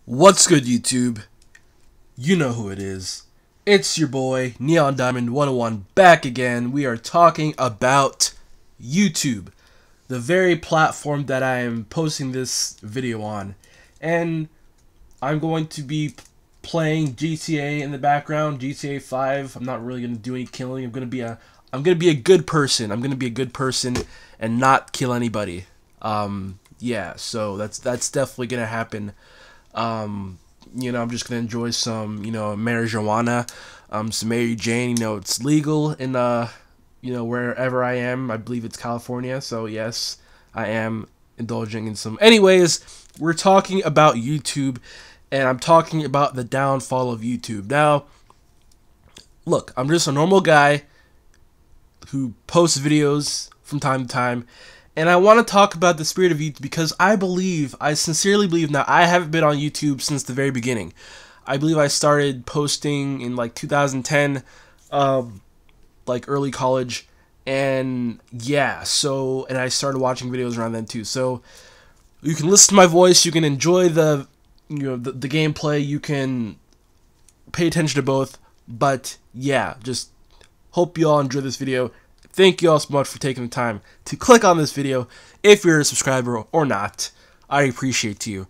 What's good, YouTube? You know who it is. It's your boy, Neon Diamond 101, back again. We are talking about YouTube, the very platform that I am posting this video on. And I'm going to be playing GTA in the background, GTA 5. I'm not really going to do any killing. I'm going to be a good person. I'm going to be a good person and not kill anybody. Yeah, so that's definitely going to happen. I'm just gonna enjoy some, marijuana, some Mary Jane. It's legal in, wherever I am. I believe it's California, so yes, I am indulging in some. Anyways, we're talking about YouTube, and I'm talking about the downfall of YouTube. Now, look, I'm just a normal guy who posts videos from time to time. And I want to talk about the spirit of YouTube because I sincerely believe, now I haven't been on YouTube since the very beginning. I believe I started posting in like 2010, like early college, and yeah, and I started watching videos around then too. So you can listen to my voice, you can enjoy the gameplay, you can pay attention to both, but yeah, just hope you all enjoy this video. Thank you all so much for taking the time to click on this video. If you're a subscriber or not, I appreciate you.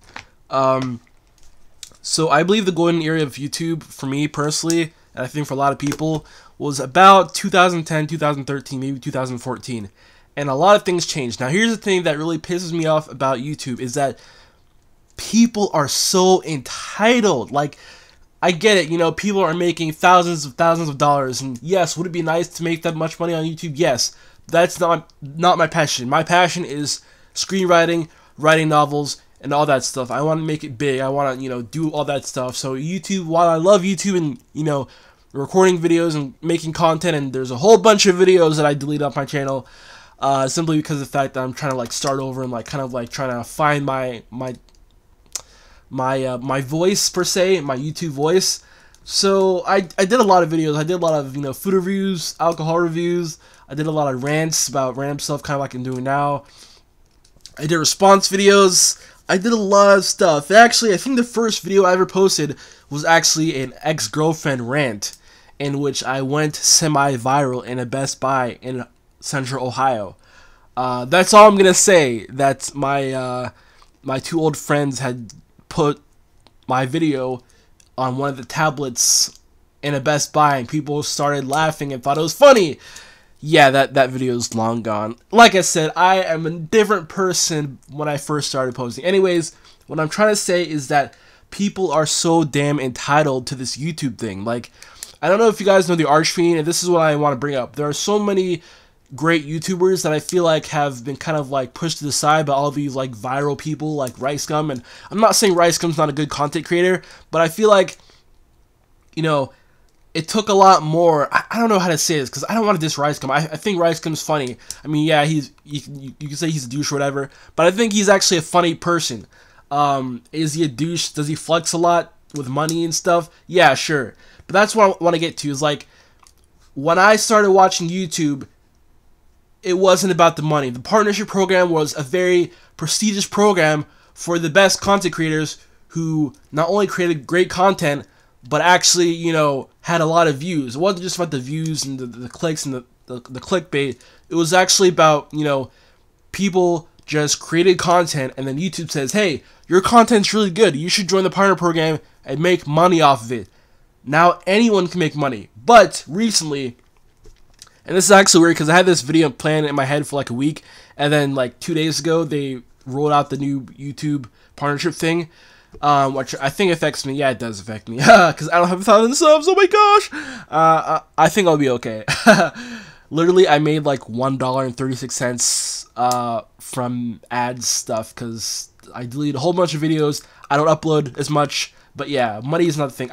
So I believe the golden era of YouTube, for me personally, and I think for a lot of people, was about 2010, 2013, maybe 2014. And a lot of things changed. Now here's the thing that really pisses me off about YouTube is that people are so entitled. Like, I get it, people are making thousands of dollars, and yes, would it be nice to make that much money on YouTube? Yes, that's not my passion. My passion is screenwriting, writing novels, and all that stuff. I want to make it big. I want to, do all that stuff. So YouTube, while I love YouTube and, recording videos and making content, and there's a whole bunch of videos that I delete off my channel, simply because of the fact that I'm trying to, start over and, trying to find my voice, per se, my YouTube voice. So I did a lot of videos. I did a lot of, food reviews, alcohol reviews. I did a lot of rants about random stuff, kind of like I'm doing now. I did response videos. I did a lot of stuff. Actually, I think the first video I ever posted was actually an ex-girlfriend rant, in which I went semi-viral in a Best Buy in Central Ohio. That's all I'm gonna say. That my two old friends had put my video on one of the tablets in a Best Buy, and people started laughing and thought it was funny. Yeah, that video is long gone. Like I said, I am a different person when I first started posting. Anyways, what I'm trying to say is that people are so damn entitled to this YouTube thing. Like, I don't know if you guys know the Archfiend, and this is what I want to bring up. There are so many great YouTubers that I feel like have been kind of pushed to the side by all these viral people like RiceGum. And I'm not saying RiceGum's not a good content creator, but I feel like, it took a lot more. I don't know how to say this because I don't want to diss RiceGum. I think RiceGum's funny. I mean, yeah, you can say he's a douche or whatever, but I think he's actually a funny person. Is he a douche? Does he flex a lot with money and stuff? Yeah, sure. But that's what I want to get to, is when I started watching YouTube, it wasn't about the money. The partnership program was a very prestigious program for the best content creators who not only created great content, but actually, had a lot of views. It wasn't just about the views and the clicks and the clickbait. It was actually about, people just created content, and then YouTube says, hey, your content's really good. You should join the partner program and make money off of it. Now anyone can make money. But recently, and this is actually weird because I had this video planned in my head for a week, and then 2 days ago they rolled out the new YouTube partnership thing, which I think affects me. Yeah, it does affect me because I don't have 1,000 subs. Oh my gosh! I think I'll be okay. Literally, I made $1.36 from ads stuff because I deleted a whole bunch of videos. I don't upload as much, but yeah, money is not the thing.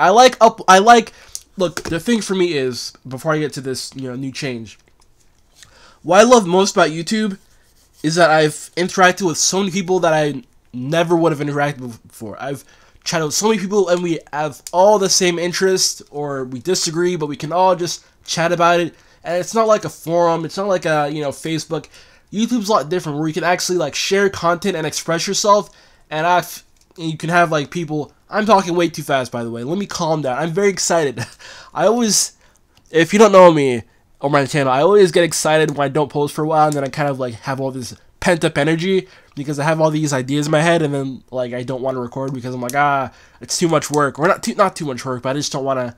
Look, the thing for me is, before I get to this, new change, what I love most about YouTube is that I've interacted with so many people that I never would have interacted with before. I've chatted with so many people, and we have all the same interests, or we disagree, but we can all just chat about it. And it's not like a forum. It's not like a, Facebook. YouTube's a lot different, where you can actually share content and express yourself, and you can have people I'm talking way too fast, by the way. Let me calm down. I'm very excited. I always, if you don't know me or my channel, I always get excited when I don't post for a while, and then I kind of like have all this pent up energy because I have all these ideas in my head, and then like I don't want to record because I'm like, it's too much work, or not too much work, but I just don't want to,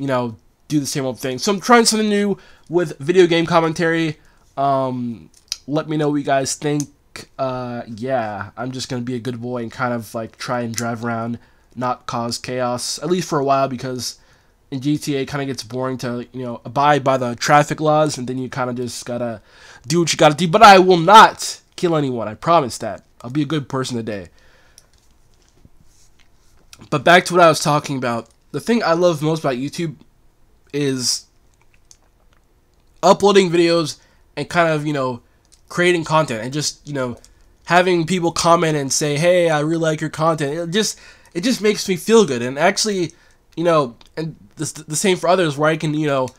you know, do the same old thing. So I'm trying something new with video game commentary. Let me know what you guys think. Yeah, I'm just gonna be a good boy and kind of like try and drive around, not cause chaos, at least for a while, because in GTA it kind of gets boring to, you know, abide by the traffic laws, and then you kind of just gotta do what you gotta do. But I will not kill anyone, I promise that. I'll be a good person today. But back to what I was talking about. The thing I love most about YouTube is uploading videos and kind of, you know, creating content and just, you know, having people comment and say, hey, I really like your content. It just makes me feel good. And actually, you know, and the same for others, where I can, you know,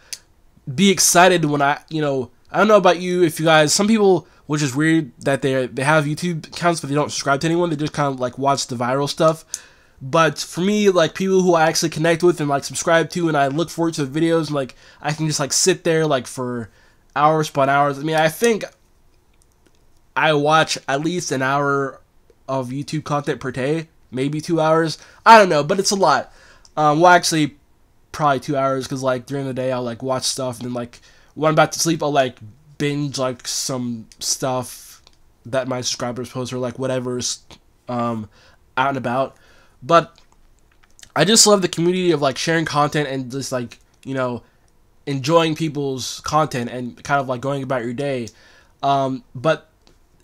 be excited when I don't know about you, if you guys, some people, which is weird, that they have YouTube accounts but they don't subscribe to anyone, they just kind of like watch the viral stuff. But for me, like people who I actually connect with and like subscribe to, and I look forward to the videos, and like I can just like sit there like for hours upon hours. I mean, I think I watch at least an hour of YouTube content per day, maybe 2 hours. I don't know, but it's a lot. Well, actually, probably 2 hours, because like during the day I'll like watch stuff, and then like when I'm about to sleep I'll like binge like some stuff that my subscribers post, or like whatever's out and about. But I just love the community of like sharing content and just like, you know, enjoying people's content and kind of like going about your day. But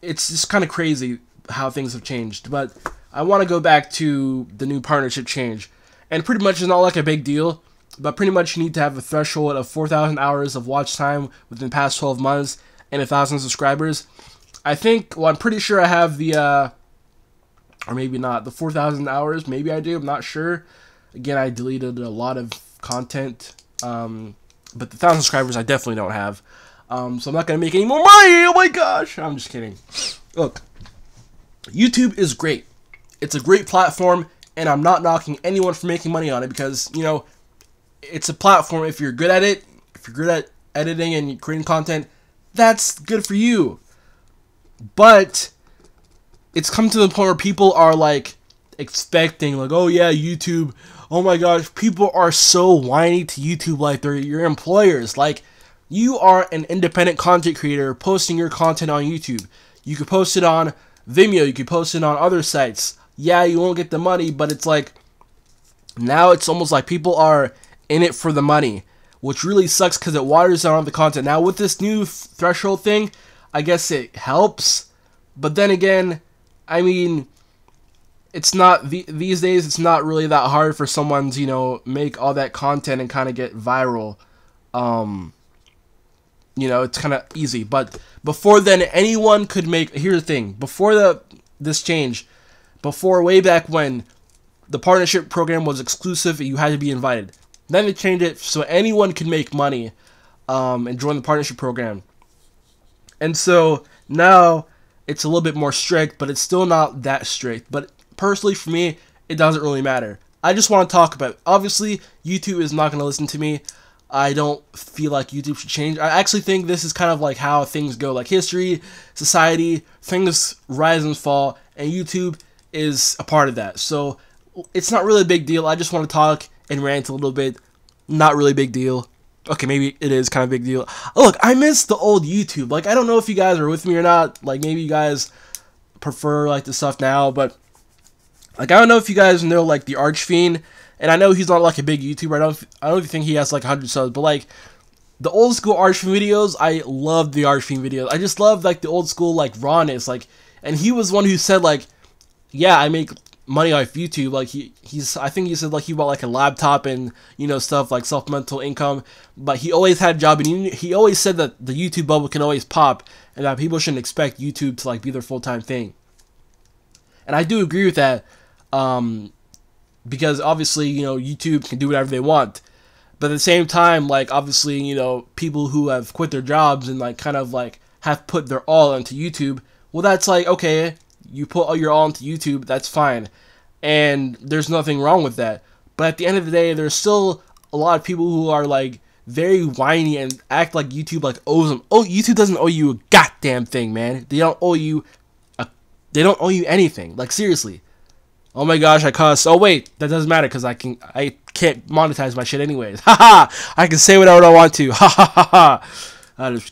it's just kind of crazy how things have changed. But I want to go back to the new partnership change. And pretty much it's not like a big deal, but pretty much you need to have a threshold of 4,000 hours of watch time within the past 12 months and 1,000 subscribers. I think, well, I'm pretty sure I have the, or maybe not, the 4,000 hours. Maybe I do, I'm not sure. Again, I deleted a lot of content, but the 1,000 subscribers I definitely don't have. So I'm not going to make any more money. Oh my gosh. I'm just kidding. Look, YouTube is great. It's a great platform, and I'm not knocking anyone for making money on it, because, you know, it's a platform. If you're good at it, if you're good at editing and creating content, that's good for you. But it's come to the point where people are like expecting, like, oh yeah, YouTube, oh my gosh, people are so whiny to YouTube like they're your employers. Like, you are an independent content creator posting your content on YouTube. You could post it on Vimeo, you could post it on other sites. Yeah, you won't get the money, but it's like, now it's almost like people are in it for the money, which really sucks because it waters down the content. Now with this new threshold thing, I guess it helps, but then again, I mean, it's not, these days it's not really that hard for someone to, you know, make all that content and kind of get viral. You know, it's kind of easy. But before then, anyone could make, here's the thing, before this change, before way back when the partnership program was exclusive, you had to be invited. Then they changed it so anyone could make money and join the partnership program. And so now it's a little bit more strict, but it's still not that strict. But personally, for me, it doesn't really matter. I just want to talk about it. Obviously, YouTube is not going to listen to me. I don't feel like YouTube should change. I actually think this is kind of like how things go. Like history, society, things rise and fall, and YouTube is a part of that. So it's not really a big deal. I just want to talk and rant a little bit. Not really a big deal. Okay, maybe it is kind of a big deal. Look, I miss the old YouTube. Like, I don't know if you guys are with me or not. Like, maybe you guys prefer, like, the stuff now. But, like, I don't know if you guys know, like, the Archfiend. And I know he's not, like, a big YouTuber. I don't think he has, like, 100 subs. But, like, the old school Archfiend videos, I love the Archfiend videos. I just love, like, the old school, like, rawness. Like, and he was one who said, like, yeah, I make money off YouTube. Like, I think he said, like, he bought, like, a laptop and, you know, stuff like supplemental income, but he always had a job, and he always said that the YouTube bubble can always pop, and that people shouldn't expect YouTube to, like, be their full-time thing. And I do agree with that, because obviously, you know, YouTube can do whatever they want, but at the same time, like, obviously, you know, people who have quit their jobs and, like, kind of, like, have put their all into YouTube, well, that's like, okay, you put all your all into YouTube, that's fine. and there's nothing wrong with that. But at the end of the day, there's still a lot of people who are like very whiny and act like YouTube like owes them. Oh, YouTube doesn't owe you a goddamn thing, man. They don't owe you anything. Like, seriously. Oh my gosh, I cuss. Oh wait, that doesn't matter because I can't monetize my shit anyways. Haha, I can say whatever I want to. Ha ha ha ha.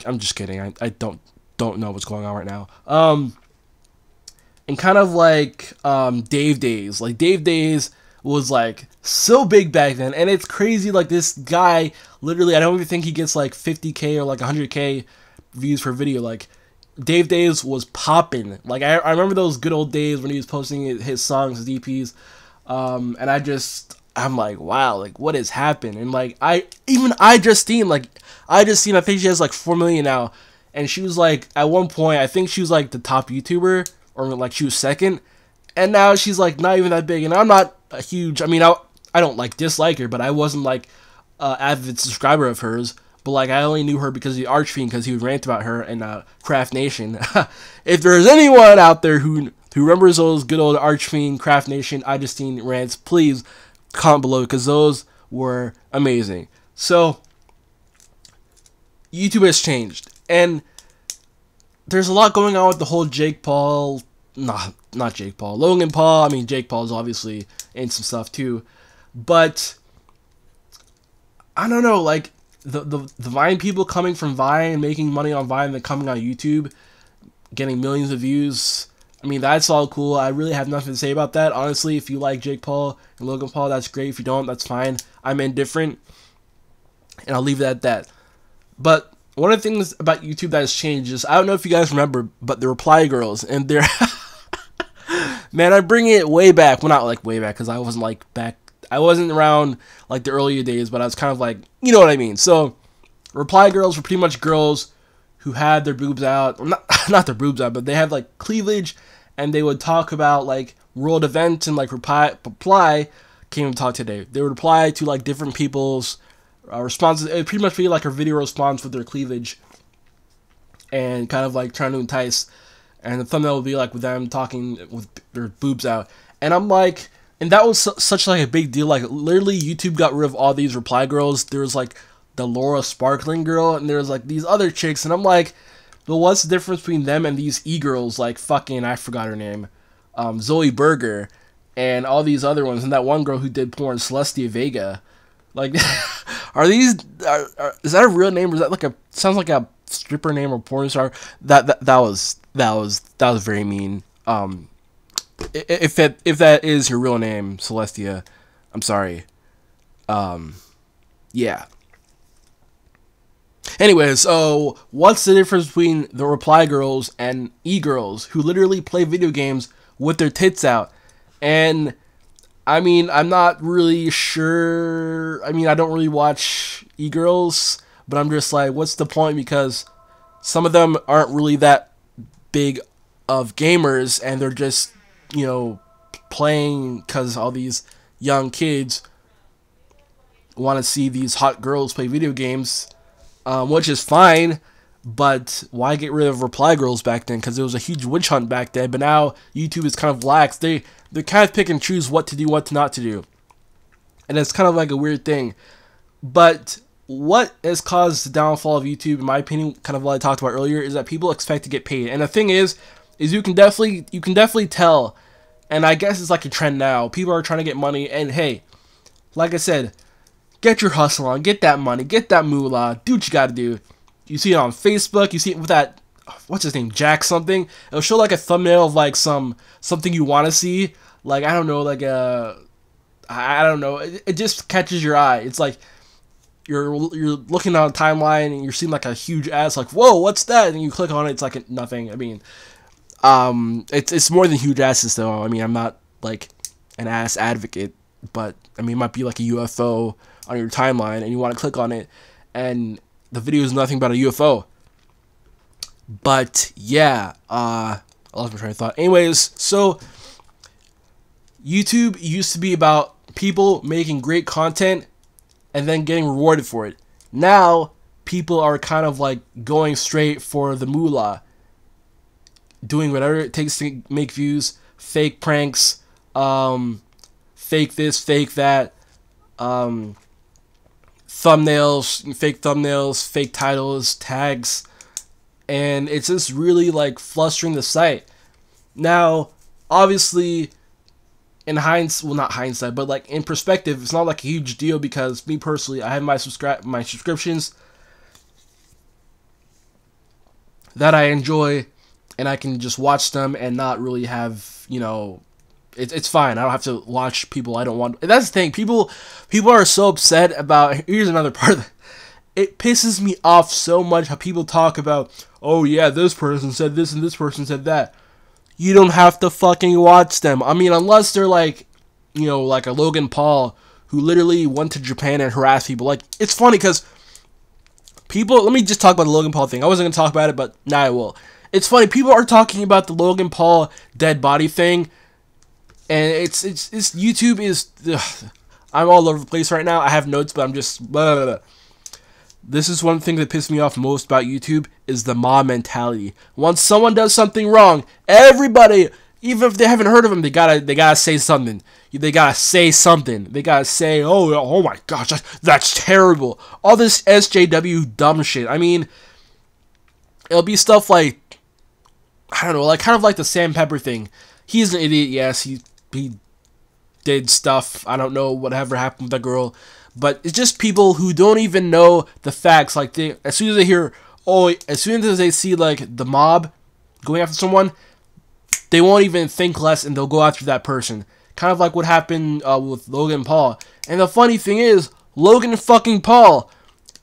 I'm just kidding. I don't know what's going on right now. And kind of like Dave Days. Like, Dave Days was like so big back then, and it's crazy. Like, this guy literally, I don't even think he gets like 50K or like 100K views per video. Like, Dave Days was popping. Like, I remember those good old days when he was posting his songs, his EPs, and I'm like, wow, like, what has happened? And like, I think she has like 4 million now, and she was like, at one point, I think she was like the top YouTuber, or like she was second, and now she's like not even that big. And I'm not a huge, I mean, I don't like dislike her, but I wasn't like avid subscriber of hers. But like, I only knew her because of the Archfiend, because he would rant about her in Craft Nation. If there's anyone out there who remembers those good old Archfiend, Craft Nation, I Just Seen rants, please comment below, because those were amazing. So YouTube has changed, and there's a lot going on with the whole Jake Paul, not Jake Paul, Logan Paul. I mean, Jake Paul is obviously in some stuff too, but I don't know, like, the Vine people coming from Vine, making money on Vine, and then coming on YouTube, getting millions of views. I mean, that's all cool. I really have nothing to say about that. Honestly, if you like Jake Paul and Logan Paul, that's great. If you don't, that's fine. I'm indifferent, and I'll leave it at that. But one of the things about YouTube that has changed is, I don't know if you guys remember, but the Reply Girls, and they're man, I bring it way back. Well, not like way back, because I wasn't like I wasn't around like the earlier days, but I was kind of like, you know what I mean. So Reply Girls were pretty much girls who had their boobs out, well, not their boobs out, but they had like cleavage, and they would talk about like world events, and like reply can't even talk today. They would reply to like different people's responses. It would pretty much be like a video response with their cleavage, and kind of like trying to entice. And the thumbnail would be like with them talking with their boobs out. And I'm like, and that was such like a big deal. Like, literally, YouTube got rid of all these Reply Girls. There was like the Laura Sparkling girl, and there's like these other chicks, and I'm like, well, what's the difference between them and these e-girls, like fucking, I forgot her name, Zoe Berger, and all these other ones, and that one girl who did porn, Celestia Vega. Like, are these, is that a real name, or is that like sounds like a stripper name or porn star? That was very mean. If that is your real name, Celestia, I'm sorry. Yeah. Anyways, so what's the difference between the Reply Girls and e-girls who literally play video games with their tits out? And I mean, I'm not really sure. I mean, I don't really watch e-girls, but I'm just like, what's the point? Because some of them aren't really that big of gamers, and they're just, you know, playing because all these young kids want to see these hot girls play video games, which is fine. But why get rid of Reply Girls back then? Because it was a huge witch hunt back then. But now YouTube is kind of lax. They kind of pick and choose what to do, what not to do, and it's kind of like a weird thing. But what has caused the downfall of YouTube, in my opinion, kind of what I talked about earlier, is that people expect to get paid. And the thing is you can definitely tell, and I guess it's like a trend now. People are trying to get money, and hey, like I said, get your hustle on, get that money, get that moolah, do what you gotta do. You see it on Facebook, you see it with that, what's his name, Jack something. It'll show like a thumbnail of like something you want to see, like, I don't know, like I don't know, it just catches your eye. It's like you're looking on a timeline and you're seeing like a huge ass, like, whoa, what's that? And you click on it, it's like nothing. I mean, it's more than huge asses though. I mean, I'm not like an ass advocate, but I mean, it might be like a UFO on your timeline and you want to click on it, and the video is nothing but a UFO. But yeah, I lost my train of thought. Anyways, so YouTube used to be about people making great content and then getting rewarded for it. Now people are kind of like going straight for the moolah, doing whatever it takes to make views, fake pranks, fake this, fake that, thumbnails, fake titles, tags, and it's just really like flustering the site. Now, obviously, in hindsight, well, not hindsight, but like in perspective, it's not like a huge deal because me personally, I have my subscriptions that I enjoy, and I can just watch them and not really have, it's fine. I don't have to watch people I don't want. And that's the thing. People are so upset about. Here's another part of it. It pisses me off so much how people talk about, oh yeah, this person said this and this person said that. You don't have to fucking watch them. I mean, unless they're like, like a Logan Paul who literally went to Japan and harassed people. Like, it's funny because people, let me just talk about the Logan Paul thing. I wasn't going to talk about it, but now I will. It's funny, people are talking about the Logan Paul dead body thing, and it's YouTube is, ugh, I'm all over the place right now. I have notes, but I'm just, blah, blah, blah. This is one thing that pissed me off most about YouTube is the mob mentality. Once someone does something wrong, everybody, even if they haven't heard of them, they gotta say something. They gotta say something. They gotta say, oh my gosh, that's terrible. All this SJW dumb shit. I mean, it'll be stuff like, I don't know, like kind of like the Sam Pepper thing. He's an idiot, yes, he did stuff. I don't know whatever happened with that girl. But it's just people who don't even know the facts. Like, as soon as they hear, as soon as they see, like, the mob going after someone, they won't even think less and they'll go after that person. Kind of like what happened with Logan Paul. And the funny thing is, Logan fucking Paul,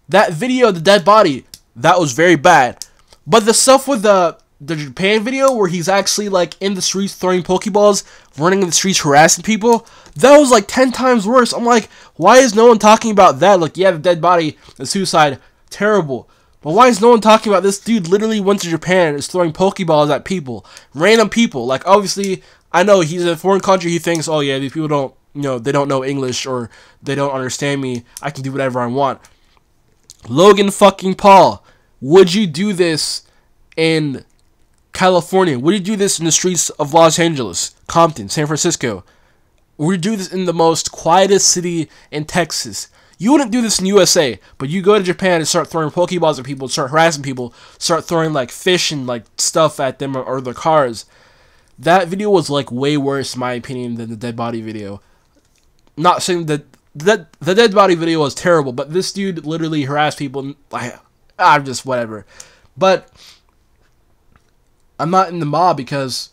that video, the dead body, that was very bad. But the stuff with the Japan video where he's actually, like, in the streets throwing Pokeballs, running in the streets harassing people, that was like 10 times worse. I'm like, why is no one talking about that? Like, yeah, the dead body, the suicide, terrible. But why is no one talking about this dude literally went to Japan and is throwing Pokeballs at people? Random people. Like, obviously, I know he's in a foreign country. He thinks, oh yeah, these people don't, they don't know English or they don't understand me. I can do whatever I want. Logan fucking Paul, would you do this in California? Would you do this in the streets of Los Angeles, Compton, San Francisco? Would you do this in the most quietest city in Texas? You wouldn't do this in USA, but you go to Japan and start throwing Pokeballs at people, start harassing people, start throwing like fish and like stuff at them or their cars. That video was like way worse, in my opinion, than the dead body video. Not saying that the dead body video was terrible, but this dude literally harassed people. I'm just whatever. But I'm not in the mob because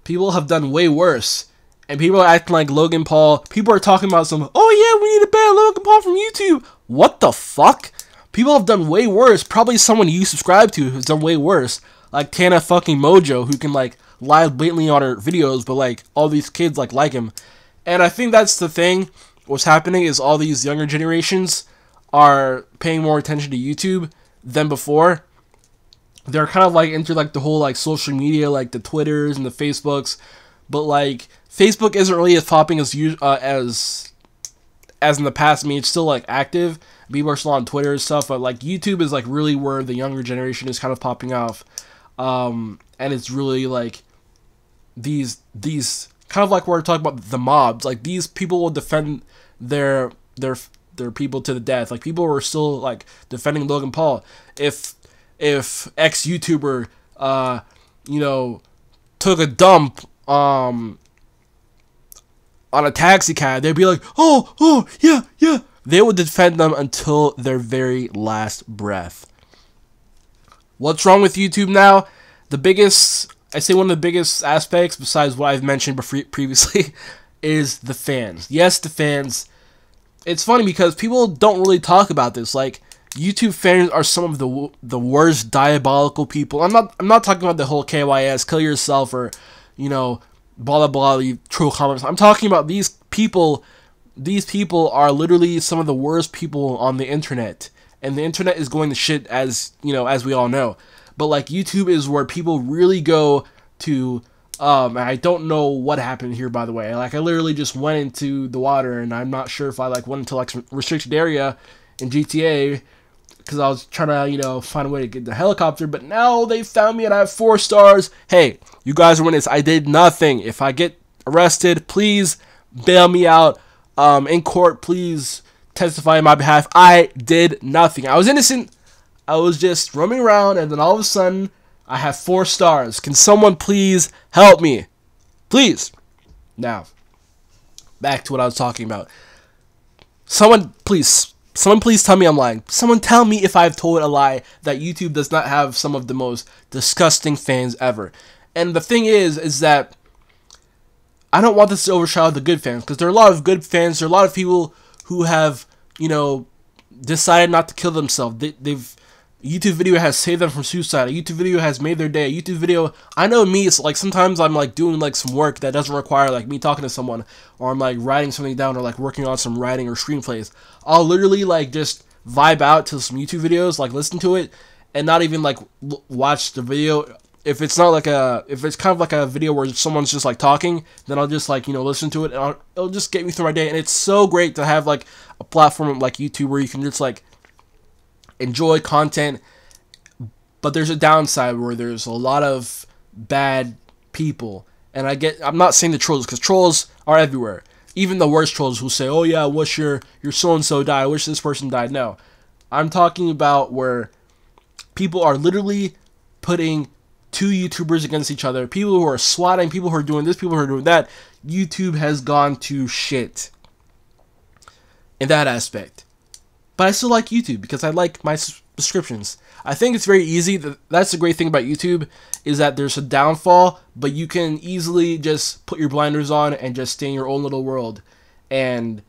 people have done way worse. And people are acting like Logan Paul. People are talking about some, oh yeah, we need to ban Logan Paul from YouTube. What the fuck? People have done way worse. Probably someone you subscribe to has done way worse. Like Tana fucking Mojo, who can like lie blatantly on her videos, but like all these kids like him. And I think that's the thing. What's happening is all these younger generations are paying more attention to YouTube than before. They're kind of like into like the whole like social media, like the Twitters and the Facebooks, but like Facebook isn't really as popping as in the past. I mean, it's still like active. People are still on Twitter and stuff, but like YouTube is like really where the younger generation is kind of popping off, and it's really like these kind of like we're talking about the mobs. Like these people will defend their people to the death. Like people were still like defending Logan Paul. If ex YouTuber took a dump on a taxi cab, they'd be like, oh yeah. They would defend them until their very last breath. What's wrong with YouTube now? One of the biggest aspects, besides what I've mentioned previously, is the fans. Yes, the fans. It's funny because people don't really talk about this. Like, YouTube fans are some of the worst diabolical people. I'm not talking about the whole KYS, kill yourself, or blah blah blah, you troll comments. I'm talking about these people. These people are literally some of the worst people on the internet, and the internet is going to shit, as we all know. But like YouTube is where people really go to. And I don't know what happened here, by the way. Like I literally just went into the water, and I'm not sure if I like went into like some restricted area in GTA because I was trying to find a way to get the helicopter. But now they found me and I have 4 stars. Hey, you guys are winners. I did nothing. If I get arrested. Please bail me out. In court, please testify on my behalf. I did nothing. I was innocent. I was just roaming around, and then all of a sudden, I have 4 stars. Can someone please help me? Please. Now, back to what I was talking about. Someone please tell me I'm lying. Someone tell me if I've told a lie that YouTube does not have some of the most disgusting fans ever. And the thing is that I don't want this to overshadow the good fans, because there are a lot of good fans. There are a lot of people who have, decided not to kill themselves. They've YouTube video has saved them from suicide. A YouTube video has made their day. A YouTube video, I know me, it's like sometimes I'm like doing like some work that doesn't require like me talking to someone, or I'm like writing something down, or like working on some writing or screenplays. I'll literally like just vibe out to some YouTube videos, like listen to it, and not even like watch the video. If it's kind of like a video where someone's just like talking, then I'll just like, listen to it, and it'll just get me through my day. And it's so great to have like a platform like YouTube where you can just like enjoy content. But there's a downside where there's a lot of bad people, and I'm not saying the trolls, because trolls are everywhere. Even the worst trolls who say, oh yeah, I wish your so-and-so died, I wish this person died. No, I'm talking about where people are literally putting 2 YouTubers against each other, people who are swatting, people who are doing this, people who are doing that. YouTube has gone to shit in that aspect. But I still like YouTube because I like my subscriptions. I think it's very easy. That's the great thing about YouTube, is that there's a downfall, but you can easily just put your blinders on and just stay in your own little world. And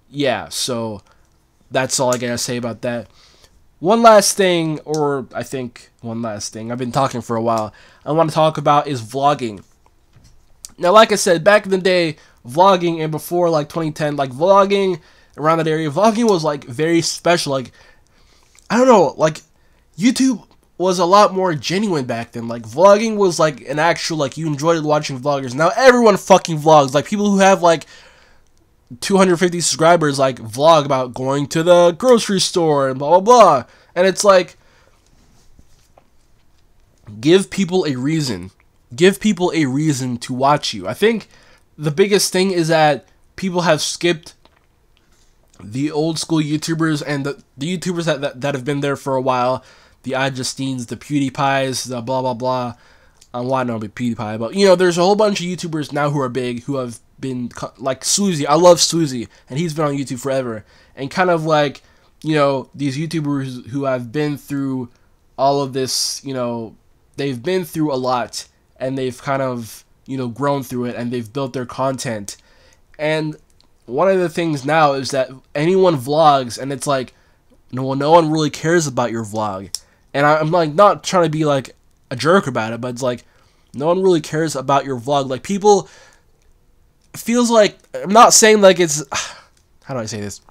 yeah, so that's all I gotta say about that. One last thing, I've been talking for a while, I want to talk about is vlogging. Now, like I said, back in the day, vlogging, and before like 2010, like vlogging around that area, vlogging was like very special. Like, I don't know, like YouTube was a lot more genuine back then. Like vlogging was like an actual, like you enjoyed watching vloggers. Now everyone fucking vlogs. Like people who have like 250 subscribers like vlog about going to the grocery store and blah blah blah. And it's like, give people a reason. Give people a reason to watch you. I think the biggest thing is that people have skipped the old school YouTubers and the YouTubers that have been there for a while. The iJustines, the PewDiePies, the blah blah blah. Well, I know about PewDiePie, but there's a whole bunch of YouTubers now who are big, who have been like Suzy. I love Suzy, and he's been on YouTube forever. And kind of like, these YouTubers who have been through all of this, they've been through a lot, and they've kind of, grown through it, and they've built their content. And one of the things now is that anyone vlogs, and it's like, no one really cares about your vlog. And I'm like not trying to be like a jerk about it, but it's like no one really cares about your vlog. Like people, feels like, I'm not saying like it's, how do I say this?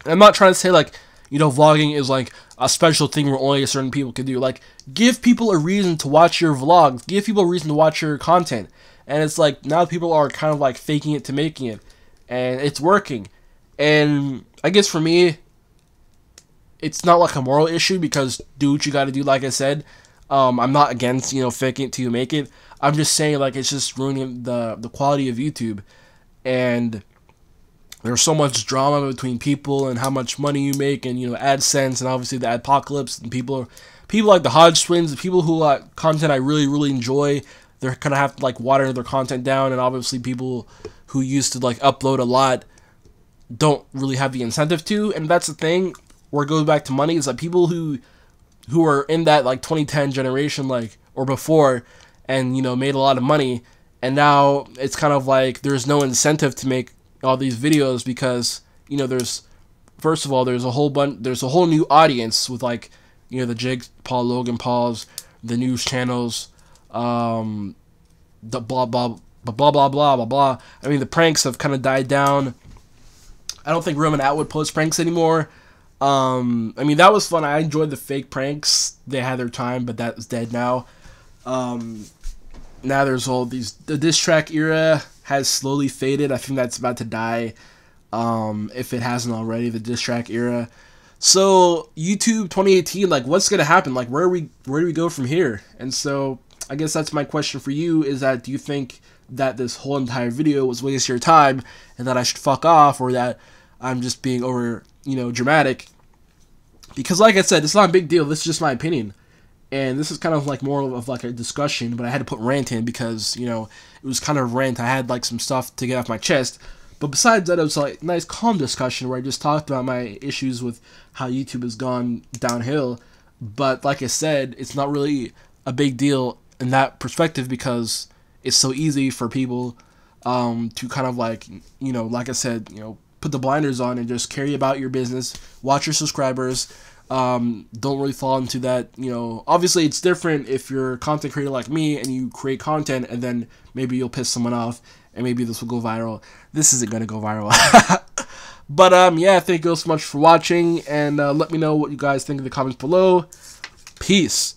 I'm not trying to say like, vlogging is like a special thing where only certain people can do. Like, give people a reason to watch your vlogs. Give people a reason to watch your content. And it's like, now people are kind of like faking it to making it. And it's working. And I guess for me, it's not like a moral issue, because do what you gotta do, like I said. I'm not against, faking it till you make it. I'm just saying, like, it's just ruining the quality of YouTube. And there's so much drama between people and how much money you make, and, AdSense, and obviously the adpocalypse, and people like the Hodge twins, the people who like content I really, really enjoy, they're kind of have to, like, water their content down. And obviously people who used to, like, upload a lot don't really have the incentive to. And that's the thing, where it goes back to money, is that people who are in that, like, 2010 generation, like, or before, and, made a lot of money, and now it's kind of like there's no incentive to make all these videos, because, there's, first of all, there's a whole new audience with, like, the Jake Paul, Logan Pauls, the news channels, the blah, blah, blah, blah, blah, blah, blah. I mean, the pranks have kind of died down. I don't think Roman Atwood posts pranks anymore. I mean, that was fun. I enjoyed the fake pranks. They had their time, but that is dead now. Now there's all these, the diss track era has slowly faded. I think that's about to die, if it hasn't already, the diss track era. So YouTube 2018, like, what's gonna happen? Like, where do we go from here? And so I guess that's my question for you, is that, do you think that this whole entire video was waste your time and that I should fuck off, or that I'm just being over, dramatic. Because like I said, it's not a big deal. This is just my opinion. And this is kind of like more of like a discussion, but I had to put rant in because, it was kind of rant. I had like some stuff to get off my chest. But besides that, it was like a nice calm discussion where I just talked about my issues with how YouTube has gone downhill. But like I said, it's not really a big deal in that perspective because it's so easy for people to kind of like, like I said, put the blinders on and just carry about your business, watch your subscribers. Don't really fall into that, obviously it's different if you're a content creator like me and you create content and then maybe you'll piss someone off and maybe this will go viral. This isn't going to go viral. But, yeah, thank you so much for watching, and let me know what you guys think in the comments below. Peace.